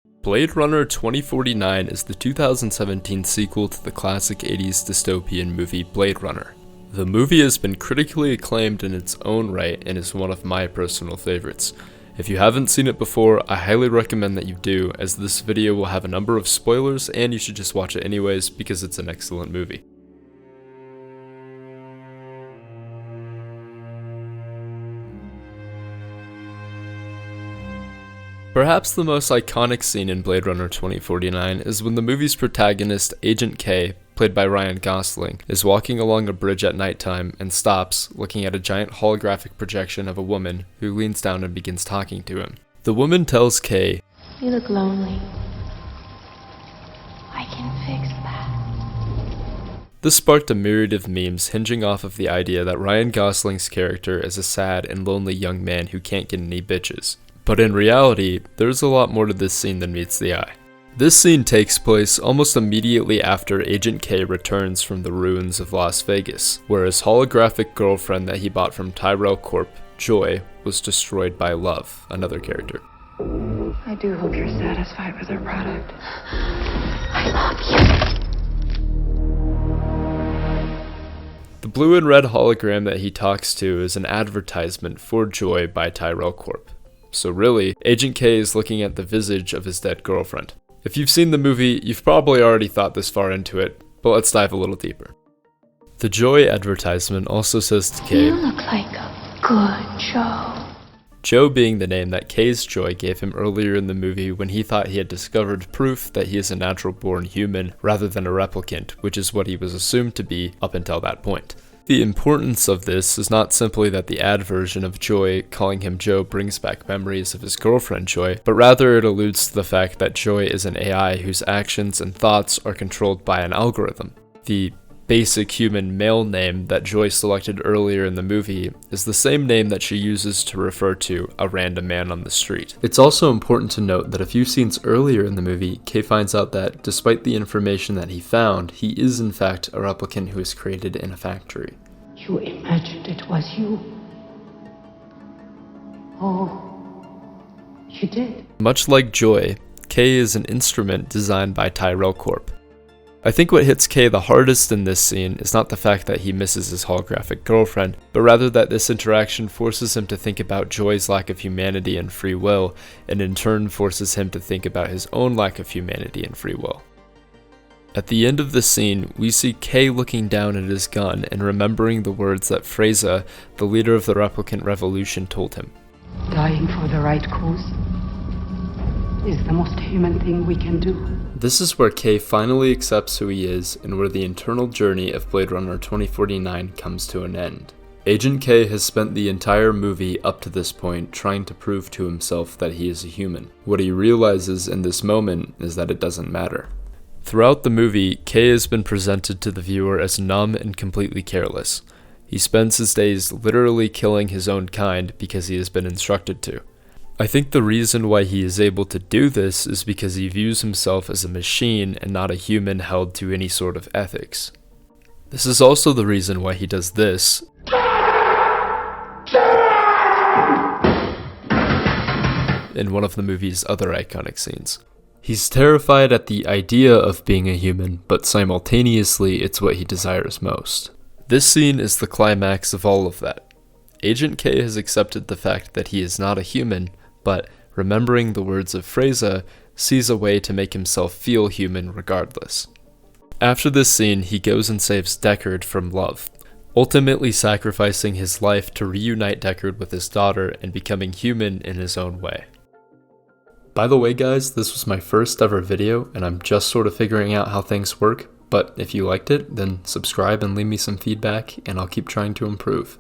Blade Runner 2049 is the 2017 sequel to the classic 80s dystopian movie Blade Runner. The movie has been critically acclaimed in its own right and is one of my personal favorites. If you haven't seen it before, I highly recommend that you do, as this video will have a number of spoilers and you should just watch it anyways because it's an excellent movie. Perhaps the most iconic scene in Blade Runner 2049 is when the movie's protagonist, Agent K, played by Ryan Gosling, is walking along a bridge at nighttime and stops, looking at a giant holographic projection of a woman who leans down and begins talking to him. The woman tells K, "You look lonely. I can fix that." This sparked a myriad of memes hinging off of the idea that Ryan Gosling's character is a sad and lonely young man who can't get any bitches. But in reality, there's a lot more to this scene than meets the eye. This scene takes place almost immediately after Agent K returns from the ruins of Las Vegas, where his holographic girlfriend that he bought from Tyrell Corp, Joy, was destroyed by Love, another character. I do hope you're satisfied with our product. I love you. The blue and red hologram that he talks to is an advertisement for Joy by Tyrell Corp. So really, Agent K is looking at the visage of his dead girlfriend. If you've seen the movie, you've probably already thought this far into it, but let's dive a little deeper. The Joy advertisement also says to K, "You look like a good Joe." Joe being the name that K's Joy gave him earlier in the movie when he thought he had discovered proof that he is a natural-born human rather than a replicant, which is what he was assumed to be up until that point. The importance of this is not simply that the ad version of Joy calling him Joe brings back memories of his girlfriend Joy, but rather it alludes to the fact that Joy is an AI whose actions and thoughts are controlled by an algorithm. The basic human male name that Joy selected earlier in the movie is the same name that she uses to refer to a random man on the street. It's also important to note that a few scenes earlier in the movie, Kay finds out that despite the information that he found, he is in fact a replicant who is created in a factory. You imagined it was you. Oh, you did. Much like Joy, Kay is an instrument designed by Tyrell Corp. I think what hits Kay the hardest in this scene is not the fact that he misses his holographic girlfriend, but rather that this interaction forces him to think about Joy's lack of humanity and free will, and in turn forces him to think about his own lack of humanity and free will. At the end of the scene, we see Kay looking down at his gun and remembering the words that Freza, the leader of the replicant revolution, told him. Dying for the right cause is the most human thing we can do. This is where Kay finally accepts who he is and where the internal journey of Blade Runner 2049 comes to an end. Agent K has spent the entire movie up to this point trying to prove to himself that he is a human. What he realizes in this moment is that it doesn't matter. Throughout the movie, Kay has been presented to the viewer as numb and completely careless. He spends his days literally killing his own kind because he has been instructed to. I think the reason why he is able to do this is because he views himself as a machine and not a human held to any sort of ethics. This is also the reason why he does this in one of the movie's other iconic scenes. He's terrified at the idea of being a human, but simultaneously it's what he desires most. This scene is the climax of all of that. Agent K has accepted the fact that he is not a human, but remembering the words of Freza, sees a way to make himself feel human regardless. After this scene, he goes and saves Deckard from Love, ultimately sacrificing his life to reunite Deckard with his daughter and becoming human in his own way. By the way guys, this was my first ever video and I'm just sort of figuring out how things work, but if you liked it, then subscribe and leave me some feedback and I'll keep trying to improve.